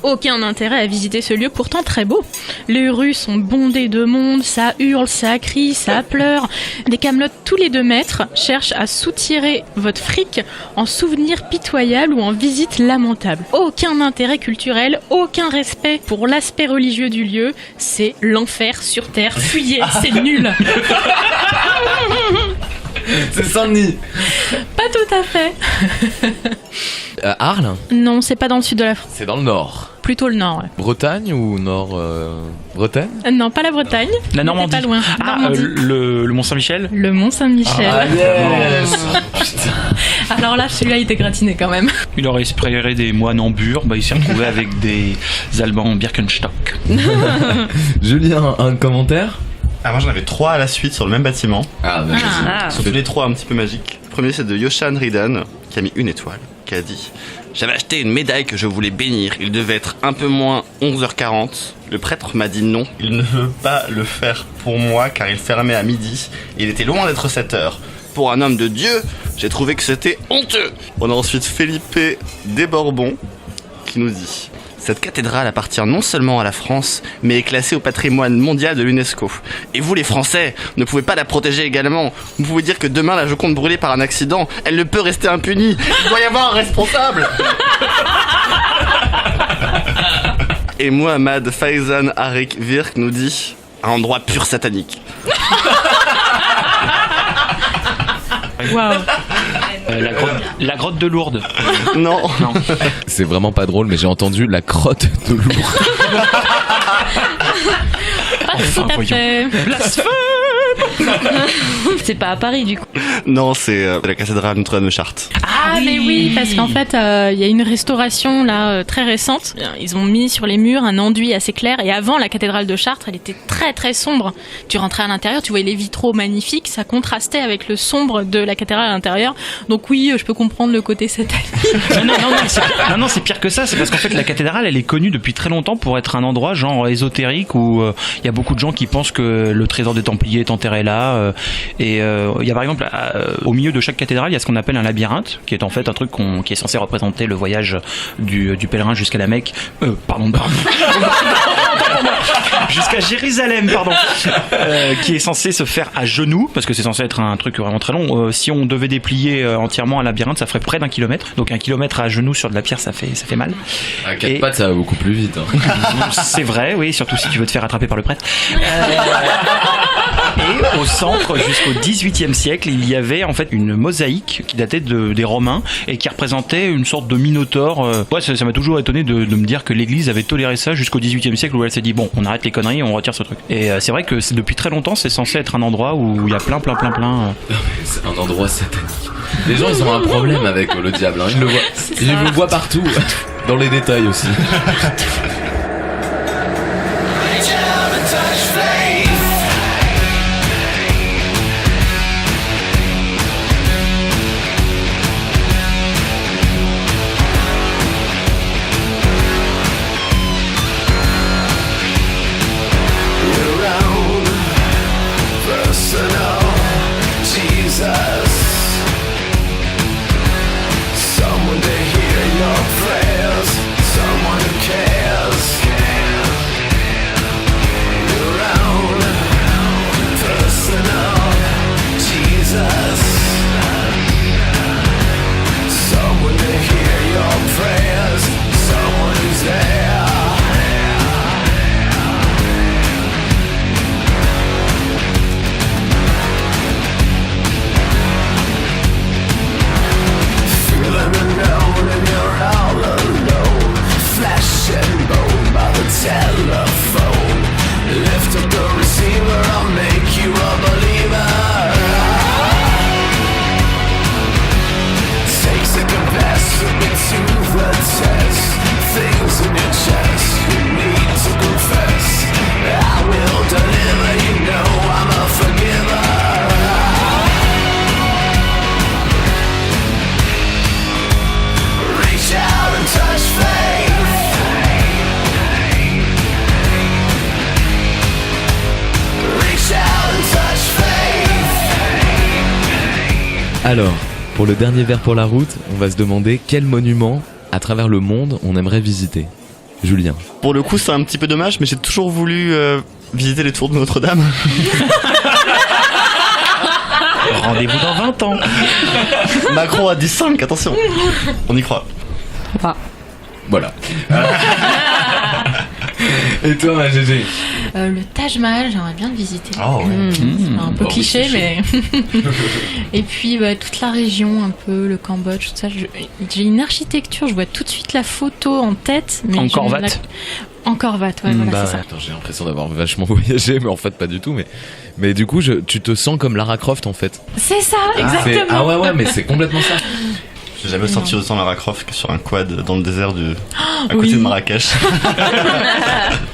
Aucun intérêt à visiter ce lieu, pourtant très beau. Les rues sont bondées de monde, ça hurle, ça crie, ça pleure. Des camelotes tous les 2 mètres cherchent à soutirer votre fric en souvenirs pitoyables ou en visites lamentables. Aucun intérêt culturel, aucun respect pour l'aspect religieux du lieu. C'est l'enfer sur terre. Fuyez, c'est nul. C'est Saint-Denis. Pas tout à fait. Arles? Non, c'est pas dans le sud de la France. C'est dans le nord. Plutôt le nord, ouais. Bretagne ou nord Bretagne? Non, pas la Bretagne. La mais Normandie. t'es pas loin. Ah, Normandie. le Mont-Saint-Michel. Le Mont-Saint-Michel. Ah yes. Alors là, celui-là, il était gratiné quand même. Il aurait espéré des moines en bure, bah il s'est retrouvé avec des Allemands en Birkenstock. Julien, un commentaire? Ah, moi j'en avais 3 à la suite sur le même bâtiment. Ah, bah, Ils sont tous les 3 un petit peu magiques. Le premier c'est de Yoshan Ridan qui a mis 1 étoile, qui a dit: j'avais acheté une médaille que je voulais bénir, il devait être un peu moins 11h40. Le prêtre m'a dit non, il ne veut pas le faire pour moi car il fermait à midi et il était loin d'être 7h. Pour un homme de Dieu, j'ai trouvé que c'était honteux. On a ensuite Felipe Desbourbons qui nous dit: cette cathédrale appartient non seulement à la France, mais est classée au patrimoine mondial de l'UNESCO. Et vous, les Français, ne pouvez pas la protéger également. Vous pouvez dire que demain, la Joconde brûlée par un accident, elle ne peut rester impunie. Il doit y avoir un responsable. Et Mohamed Faizan Arik Virk nous dit: un endroit pur satanique. Waouh. La grotte de Lourdes. Non. C'est vraiment pas drôle, mais j'ai entendu la crotte de Lourdes. Pas tout à fait. C'est pas à Paris du coup. Non, c'est la cathédrale Notre-Dame de Chartres. Ah mais oui, parce qu'en fait, il y a une restauration là très récente. Ils ont mis sur les murs un enduit assez clair. Et avant, la cathédrale de Chartres, elle était très très sombre. Tu rentrais à l'intérieur, tu voyais les vitraux magnifiques, ça contrastait avec le sombre de la cathédrale à l'intérieur. Donc oui, je peux comprendre le côté satanique. Non, c'est pire que ça. C'est parce qu'en fait, la cathédrale, elle est connue depuis très longtemps pour être un endroit genre ésotérique où il y a beaucoup de gens qui pensent que le trésor des Templiers est enterré là. Et il y a par exemple, au milieu de chaque cathédrale, il y a ce qu'on appelle un labyrinthe, qui est en fait un truc qui est censé représenter le voyage du pèlerin jusqu'à la Mecque. Pardon. Jusqu'à Jérusalem, pardon. Qui est censé se faire à genoux, parce que c'est censé être un truc vraiment très long. Si on devait déplier entièrement un labyrinthe, ça ferait près d'1 kilomètre. Donc 1 kilomètre à genoux sur de la pierre, ça fait mal. À 4 pattes, ça va beaucoup plus vite. Hein. C'est vrai, oui, surtout si tu veux te faire attraper par le prêtre. Et centre, jusqu'au XVIIIe siècle, il y avait en fait une mosaïque qui datait des Romains et qui représentait une sorte de minotaure. Ouais, ça m'a toujours étonné de me dire que l'Église avait toléré ça jusqu'au XVIIIe siècle, où elle s'est dit bon, on arrête les conneries, on retire ce truc. Et c'est vrai que depuis très longtemps, c'est censé être un endroit où il y a plein. C'est un endroit satanique. Les gens, ils ont un problème avec le diable. Hein. Ils le voient partout, dans les détails aussi. Alors, pour le dernier verre pour la route, on va se demander quel monument, à travers le monde, on aimerait visiter. Julien. Pour le coup, c'est un petit peu dommage, mais j'ai toujours voulu visiter les tours de Notre-Dame. Rendez-vous dans 20 ans. Macron a dit 5, attention. On y croit. Voilà. Et toi, GG? Le Taj Mahal, j'aimerais bien le visiter. Oh, ouais. C'est un peu cliché, mais... Et puis toute la région, un peu, le Cambodge, tout ça. J'ai une architecture, je vois tout de suite la photo en tête. Mais Angkor Wat. Angkor Wat, ouais, voilà, c'est ça. Attends, j'ai l'impression d'avoir vachement voyagé, mais en fait pas du tout. Mais du coup, tu te sens comme Lara Croft en fait. C'est ça, exactement. Ah ouais, mais c'est complètement ça. J'ai jamais senti autant Lara Croft que sur un quad dans le désert à côté de Marrakech.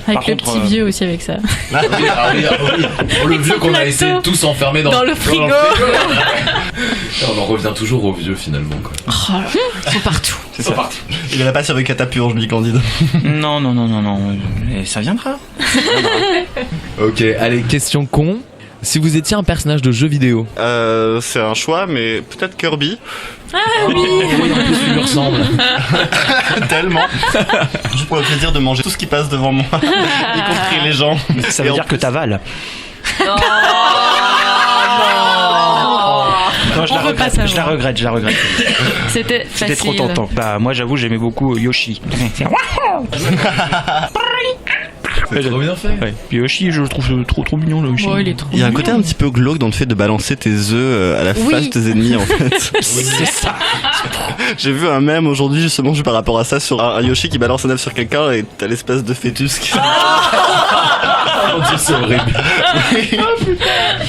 Avec le petit vieux aussi avec ça. Le vieux qu'on a essayé de tous enfermer dans le frigo. On en revient toujours au vieux finalement, quoi. Ils sont partout. C'est ça. Partout. Il n'avait pas servi catapurge, lui, Candide. Non. Et ça viendra. Ok, allez, question con. Si vous étiez un personnage de jeu vidéo. C'est un choix, mais peut-être Kirby. Ah oui. En plus, il lui ressemble. Tellement. Juste pour le plaisir de manger tout ce qui passe devant moi, y compris les gens. Ça veut dire que t'avales. Non, je la regrette. C'était facile. C'était trop tentant. Bah moi j'avoue j'aimais beaucoup Yoshi. C'est trop bien fait. Ouais. Puis Yoshi, je le trouve trop mignon le Yoshi. Oh, il est trop Il y a un côté un petit peu glauque dans le fait de balancer tes œufs à la face de tes ennemis en fait. C'est ça. J'ai vu un mème aujourd'hui justement par rapport à ça sur un Yoshi qui balance un œuf sur quelqu'un et t'as l'espèce de fœtus qui... Oh Dieu, c'est horrible.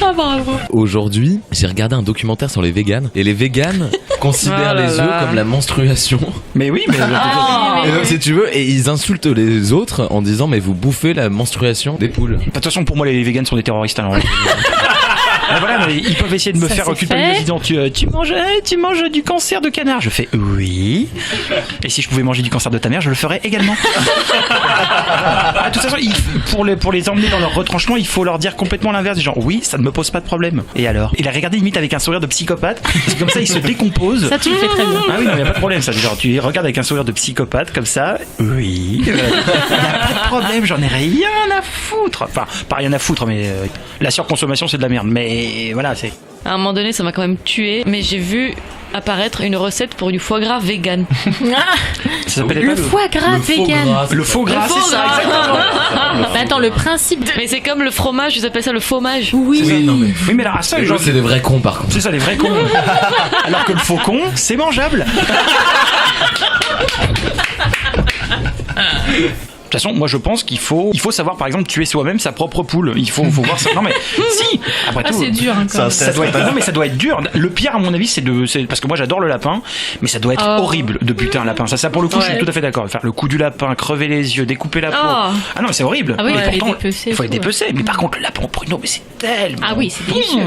Ah bravo. Aujourd'hui, j'ai regardé un documentaire sur les véganes et les véganes considèrent les œufs comme la menstruation. Mais oui, mais et donc, si tu veux, et ils insultent les autres en disant mais vous bouffez la menstruation des poules. De toute façon, pour moi, les véganes sont des terroristes. Alors, voilà, mais ils peuvent essayer de me faire culpabiliser en disant tu manges du cancer de canard. Je fais oui. Et si je pouvais manger du cancer de ta mère, je le ferais également. De toute façon, pour les emmener dans leur retranchement, il faut leur dire complètement l'inverse. Genre oui, ça ne me pose pas de problème. Et alors? Il a regardé limite avec un sourire de psychopathe. Parce que comme ça, il se décompose. Ça, tu le fais très bien. Ah oui, non, y a pas de problème. Ça, genre, tu regardes avec un sourire de psychopathe comme ça. Oui. Y a pas de problème. J'en ai rien à foutre. Enfin, pas rien à foutre, mais la surconsommation, c'est de la merde. Mais voilà, c'est. À un moment donné, ça m'a quand même tué, mais j'ai vu apparaître une recette pour du foie gras vegan. Ça s'appelait Le pas foie gras vegan. Le faux gras, c'est ça, exactement. Bah attends, le principe. Mais c'est comme le fromage, ils appellent ça le fromage. Oui. Oui, mais là, ça, Les genre, gens, c'est des vrais cons par contre. c'est ça, les vrais cons. Alors que le faux con, c'est mangeable. De toute façon, moi je pense qu'il faut savoir par exemple tuer soi-même sa propre poule. Il faut voir ça. Non mais si. Après tout, C'est dur. Hein, quand même. ça doit être, non mais ça doit être dur. Le pire à mon avis c'est parce que moi j'adore le lapin, mais ça doit être horrible de buter un lapin. Ça pour le coup je suis tout à fait d'accord. Faire le coup du lapin, crever les yeux, découper la peau. Ah non mais c'est horrible. Ah oui, mais pourtant, il faut être dépecé. Mais par contre le lapin au pruneau, mais c'est tellement. Ah oui, c'est délicieux.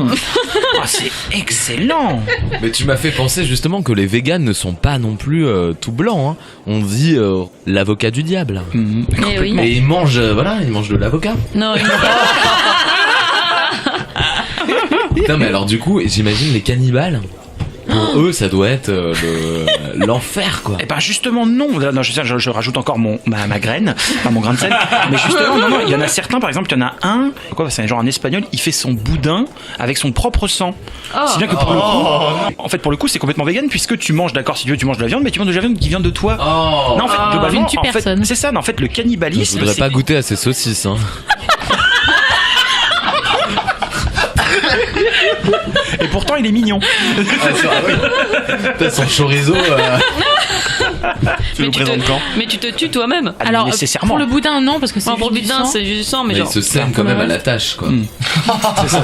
C'est excellent. Mais tu m'as fait penser justement que les véganes ne sont pas non plus tout blancs. Hein. On dit l'avocat du diable. Eh oui. Et ils mangent de l'avocat. Non, Putain, mais alors du coup, j'imagine les cannibales. Pour eux, ça doit être l'enfer, quoi. Et ben justement non. Non, je rajoute encore ma graine, enfin mon grain de sel. Mais justement non, il y en a certains, par exemple, il y en a un. Quoi, c'est genre un espagnol. Il fait son boudin avec son propre sang. C'est bien que pour le coup, en fait, pour le coup, c'est complètement vegan puisque tu manges, d'accord, si tu veux, tu manges de la viande, mais tu manges de la viande qui vient de toi. Non, en fait, globalement, tu tues personne. c'est ça. Non, en fait, le cannibalisme. Je voudrais pas goûter à ces saucisses, hein. Et pourtant, il est mignon. Peut-être son chorizo. mais tu te tues toi-même. Alors, nécessairement. pour le boudin, non, parce que c'est pour le boudin, c'est juste du sang, mais genre. Il se sème quand même à la tâche, quoi. C'est ça.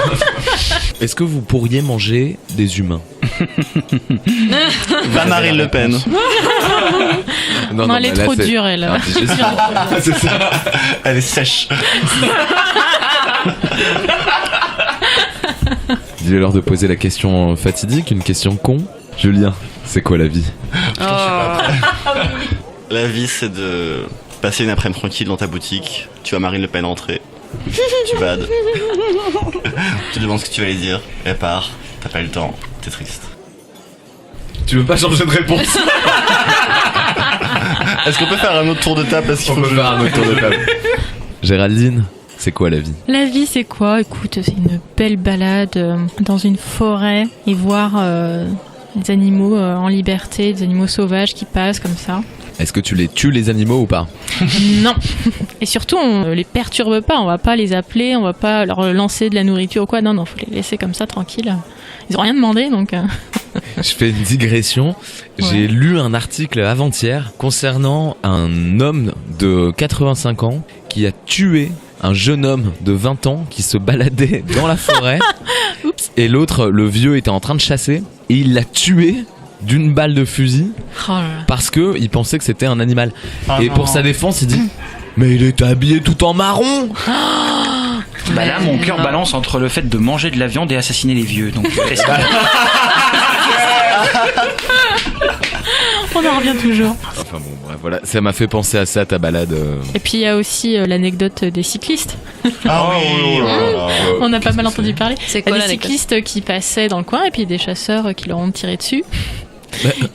Est-ce que vous pourriez manger des humains? Va Marine Le Pen. Non, elle est trop dure, elle. C'est ça. Elle est sèche. Il est l'heure de poser la question fatidique, une question con. Julien, c'est quoi la vie? La vie, c'est de passer une après-midi tranquille dans ta boutique. Tu vois Marine Le Pen entrer. Tu bades. Tu demandes ce que tu vas lui dire. Elle part. T'as pas eu le temps. T'es triste. Tu veux pas changer de réponse? Est-ce qu'on peut faire un autre tour de table? Parce qu'il On faut peut que faire un autre tour de table. Géraldine, c'est quoi la vie? La vie, c'est quoi? Écoute, c'est une belle balade dans une forêt et voir des animaux en liberté, des animaux sauvages qui passent comme ça. Est-ce que tu les tues les animaux ou pas? Non. Et surtout, on les perturbe pas, on va pas les appeler, on va pas leur lancer de la nourriture ou quoi. Non, faut les laisser comme ça, tranquille. Ils ont rien demandé, donc... Je fais une digression. J'ai lu un article avant-hier concernant un homme de 85 ans qui a tué un jeune homme de 20 ans qui se baladait dans la forêt. Et l'autre, le vieux, était en train de chasser et il l'a tué d'une balle de fusil parce que il pensait que c'était un animal. Et pour sa défense, il dit mais il était habillé tout en marron. Bah là, mon cœur balance entre le fait de manger de la viande et assassiner les vieux. Donc, on en revient toujours. Enfin bon, bref, voilà, ça m'a fait penser à ça, ta balade. Et puis il y a aussi l'anecdote des cyclistes. Ah oui. On a pas mal entendu parler. C'est Il y quoi a des l'anecdote? cyclistes qui passaient dans le coin et puis des chasseurs qui leur ont tiré dessus.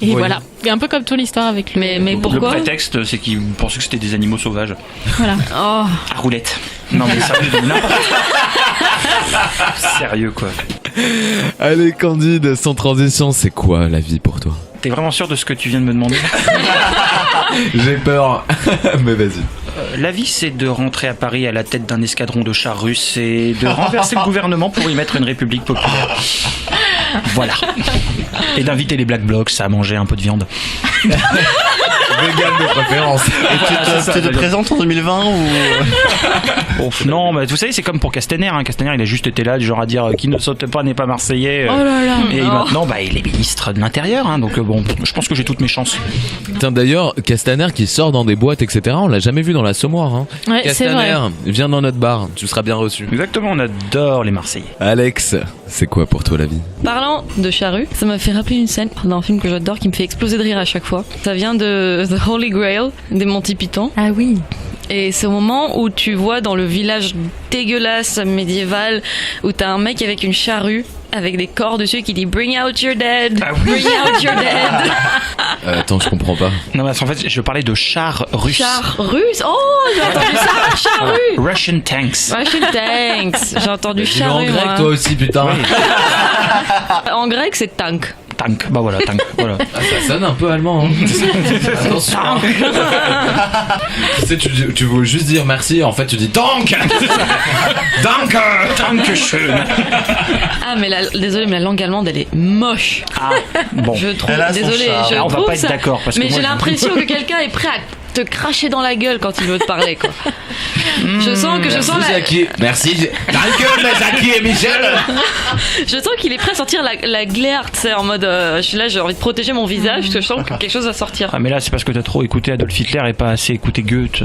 Et voilà. Et un peu comme toi l'histoire avec le... Mais pourquoi? Le prétexte, c'est qu'ils pensaient que c'était des animaux sauvages. Voilà. Oh. À roulette. Non mais sérieux, n'importe quoi. Sérieux quoi. Allez Candide, sans transition, c'est quoi la vie pour toi? T'es vraiment sûr de ce que tu viens de me demander? J'ai peur, mais vas-y. La vie, c'est de rentrer à Paris à la tête d'un escadron de chars russes et de renverser le gouvernement pour y mettre une république populaire. Voilà. Et d'inviter les Black Blocs à manger un peu de viande. Vegan de préférence. Et tu te présentes en 2020 ou... Non, mais vous savez, c'est comme pour Castaner. Hein. Castaner, il a juste été là, du genre à dire qui ne saute pas n'est pas Marseillais. Oh là là. Et maintenant, il est ministre de l'Intérieur. Hein, donc bon, je pense que j'ai toutes mes chances. Tiens, d'ailleurs, Castaner qui sort dans des boîtes, etc., on l'a jamais vu dans l'Assommoir. Hein. Ouais, c'est vrai. Castaner, viens dans notre bar, tu seras bien reçu. Exactement, on adore les Marseillais. Alex, c'est quoi pour toi la vie? Parlant de charrue, ça m'a fait rappeler une scène dans un film que j'adore qui me fait exploser de rire à chaque fois. Ça vient de The Holy Grail des Monty Python. Ah oui. Et c'est au moment où tu vois dans le village dégueulasse médiéval où t'as un mec avec une charrue avec des corps dessus qui dit Bring out your dead, Ah oui. bring out your dead. Attends, je comprends pas. Non, mais en fait, je parlais de chars russes. Char russe. Oh, j'ai entendu ça, charrue. Russian tanks. Russian tanks. J'ai entendu Dis-le en charrue. grec moi. toi aussi, putain. En grec, c'est tank. Tank. Bah voilà, tank. Voilà. Ah, ça sonne un peu allemand. Hein. Attention. Tu sais, tu veux juste dire merci, en fait tu dis tank. Dankeschön. Ah, mais désolé, mais la langue allemande, elle est moche. Ah, bon. Je trouve. Elle a son Désolé, charme. je On va trouve pas être ça. d'accord, parce que mais moi, j'ai je- l'impression que quelqu'un est prêt à te cracher dans la gueule quand il veut te parler, quoi. Je sens Merci. Danke, Zaki et Michel. Je sens qu'il est prêt à sortir la glaire, tu sais, en mode je suis là, j'ai envie de protéger mon visage parce que je sens que quelque chose va sortir. Ah mais là c'est parce que t'as trop écouté Adolf Hitler et pas assez écouté Goethe.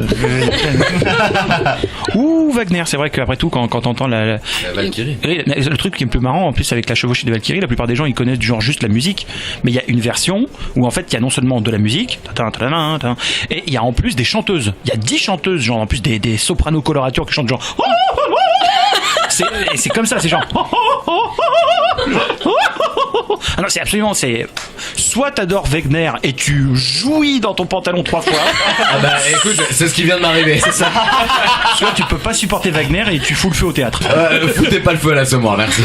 Ouh Wagner, c'est vrai qu'après tout quand t'entends la Valkyrie. le truc qui est le plus marrant en plus avec la chevauchée de Valkyrie, la plupart des gens ils connaissent du genre juste la musique, mais il y a une version où en fait il y a non seulement de la musique et il y a en plus des chanteuses. Il y a 10 chanteuses, genre en plus des sopranos coloratures qui chantent genre c'est comme ça, c'est genre ah non, c'est absolument, c'est soit t'adores Wagner et tu jouis dans ton pantalon 3 fois. Ah bah écoute, c'est ce qui vient de m'arriver. C'est ça. Soit tu peux pas supporter Wagner et tu fous le feu au théâtre. Foutez pas le feu à l'Assommoir, merci.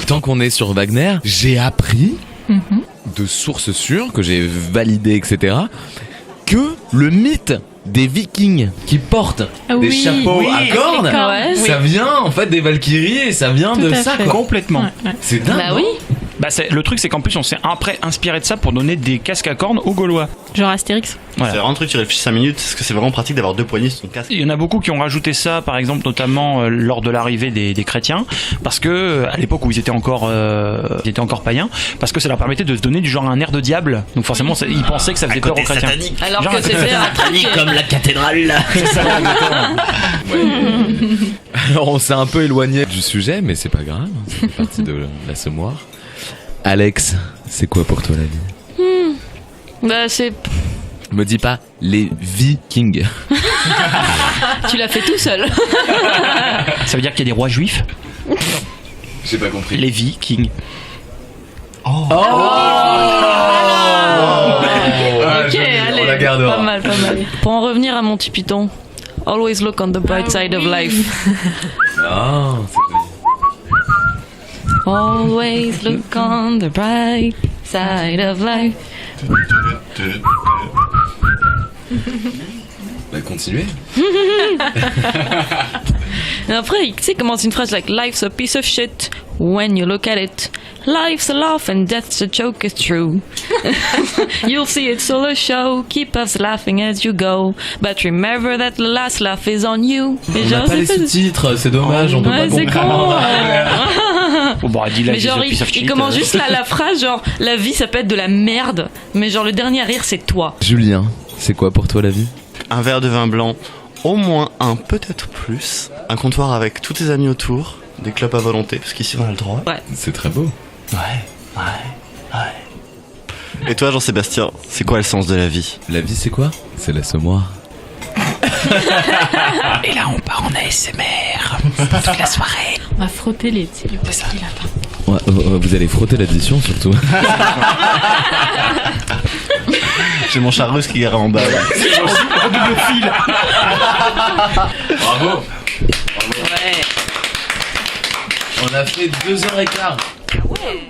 Tant qu'on est sur Wagner, j'ai appris de sources sûres que j'ai validées, etc., que le mythe des Vikings qui portent des chapeaux à cornes, ça vient en fait des Valkyries et ça vient de ça, quoi. Complètement. Ouais. C'est dingue. Bah non oui. Bah le truc c'est qu'en plus on s'est après inspiré de ça pour donner des casques à cornes aux Gaulois. Genre Astérix. Voilà. C'est vraiment un truc, tu réfléchis 5 minutes, parce que c'est vraiment pratique d'avoir 2 poignées sur ton casque. Il y en a beaucoup qui ont rajouté ça, par exemple, notamment lors de l'arrivée des chrétiens, parce que à l'époque où ils étaient encore païens, parce que ça leur permettait de se donner du genre un air de diable. Donc forcément, ils pensaient que ça faisait peur aux chrétiens. Alors Genre que c'était un truc Comme la cathédrale. C'est ça, Alors on s'est un peu éloigné du sujet, mais c'est pas grave, c'est partie de l'Assommoir. Alex, c'est quoi pour toi la vie? Bah c'est. Me dis pas les Vikings. Tu l'as fait tout seul. Ça veut dire qu'il y a des rois juifs. J'ai pas compris. Les Vikings. Ok, allez. On la gardera. Pas mal. Pour en revenir à mon petit python, always look on the bright side of life. Ah, c'est Always look on the bright side of life. Bah continuez. Et après, tu sais, commence une phrase like life's a piece of shit when you look at it. Life's a laugh and death's a joke, it's true. You'll see it's all a show. Keep us laughing as you go. But remember that the last laugh is on you. On n'a pas les sous-titres, c'est dommage, on peut Ouais, pas c'est comprendre. Oh, bon, dis Mais genre, il commence juste la phrase, genre, la vie ça peut être de la merde. Mais genre, le dernier à rire, c'est toi. Julien, c'est quoi pour toi la vie? Un verre de vin blanc, au moins un, peut-être plus. Un comptoir avec tous tes amis autour. Des clopes à volonté, parce qu'ici on a le droit. Ouais. C'est très beau. Ouais. Et toi, Jean-Sébastien, c'est quoi le sens de la vie? La vie c'est quoi? C'est l'Assommoir. Et là on part en ASMR toute la soirée. On va frotter les petits lapins. Ouais, vous allez frotter l'addition surtout. J'ai mon chat russe qui est en bas. Là. Double fil. Bravo. Ouais. On a fait 2h15. Ah ouais.